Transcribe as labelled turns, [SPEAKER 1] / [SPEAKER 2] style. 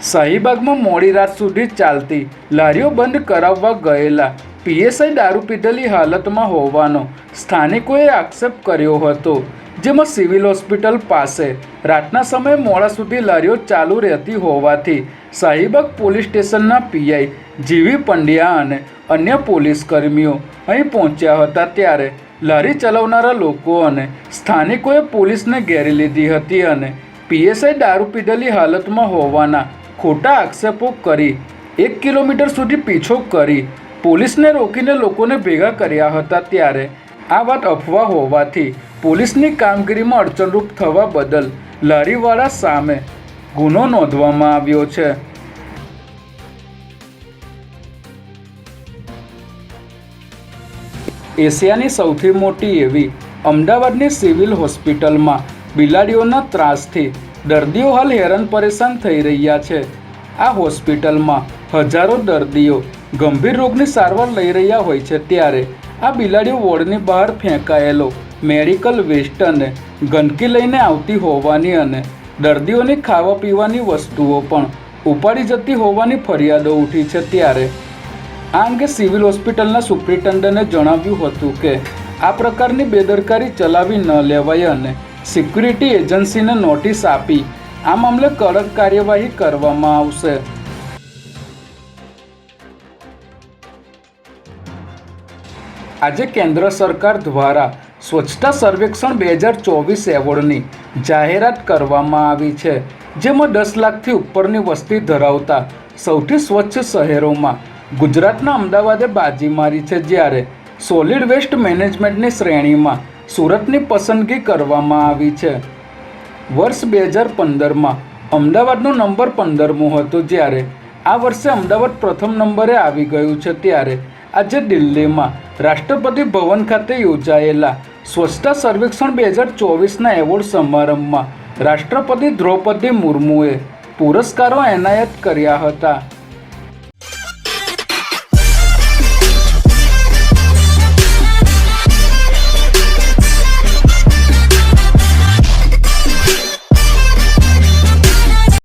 [SPEAKER 1] શાહીબાગમાં મોડી રાત સુધી ચાલતી લારીઓ બંધ કરાવવા ગયેલા પીએસઆઈ દારૂ પીધેલી હાલતમાં હોવાનો સ્થાનિકોએ આક્ષેપ કર્યો હતો, જેમાં સિવિલ હોસ્પિટલ પાસે રાતના સમયે મોડા સુધી લારીઓ ચાલુ રહેતી હોવાથી શાહીબાગ પોલીસ સ્ટેશનના પીઆઈ જીવી પંડ્યા અને અન્ય પોલીસ કર્મીઓ અહીં પહોંચ્યા હતા ત્યારે લારી ચલાવનારા લોકો અને સ્થાનિકોએ પોલીસને ઘેરી લીધી હતી અને પીએસઆઈ દારૂ પીધેલી હાલતમાં હોવાના ખોટા આક્ષેપો કરી 1 કિલોમીટર સુધી પીછો કરી પોલીસને રોકીને લોકોને ભેગા કર્યા હતા ત્યારે આ વાત અફવા હોવાથી પોલીસની કામગીરીમાં અડચણરૂપ થવા બદલ લારીવાળા સામે ગુનો નોંધવામાં આવ્યો છે। એશિયાની સૌથી મોટી એવી અમદાવાદની સિવિલ હોસ્પિટલમાં બિલાડીઓના ત્રાસથી દર્દીઓ હાલ હેરાન પરેશાન થઈ રહ્યા છે। આ હોસ્પિટલમાં હજારો દર્દીઓ ગંભીર રોગની સારવાર લઈ રહ્યા હોય છે ત્યારે આ બિલાડીઓ વોર્ડની બહાર ફેંકાયેલો મેડિકલ વેસ્ટ અને ગંદકી લઈને આવતી હોવાની અને દર્દીઓની ખાવા પીવાની વસ્તુઓ પણ ઉપાડી જતી હોવાની ફરિયાદો ઉઠી છે ત્યારે આ અંગે સિવિલ હોસ્પિટલના સુપ્રિન્ટેન્ડન્ટે જણાવ્યું હતું કે આ પ્રકારની બેદરકારી ચલાવી ન લેવાય અને સિક્યુરિટી એજન્સીને નોટિસ આપી આ મામલે કડક કાર્યવાહી કરવામાં આવશે। આજે કેન્દ્ર સરકાર દ્વારા સ્વચ્છતા સર્વેક્ષણ 2024 એવોર્ડની જાહેરાત કરવામાં આવી છે, જેમાં 10 લાખથી ઉપરની વસ્તી ધરાવતા સૌથી સ્વચ્છ શહેરોમાં ગુજરાતના અમદાવાદે બાજી મારી છે, જ્યારે સોલિડ વેસ્ટ મેનેજમેન્ટની શ્રેણીમાં સુરતની પસંદગી કરવામાં આવી છે। વર્ષ 2015માં અમદાવાદનો નંબર 15મો હતો, જ્યારે આ વર્ષે અમદાવાદ પ્રથમ નંબરે આવી ગયું છે ત્યારે આજે દિલ્હીમાં રાષ્ટ્રપતિ ભવન ખાતે યોજાયેલા સ્વચ્છતા સર્વેક્ષણ 2024ના એવોર્ડ સમારંભમાં રાષ્ટ્રપતિ દ્રૌપદી મુર્મુએ પુરસ્કારો એનાયત કર્યા હતા।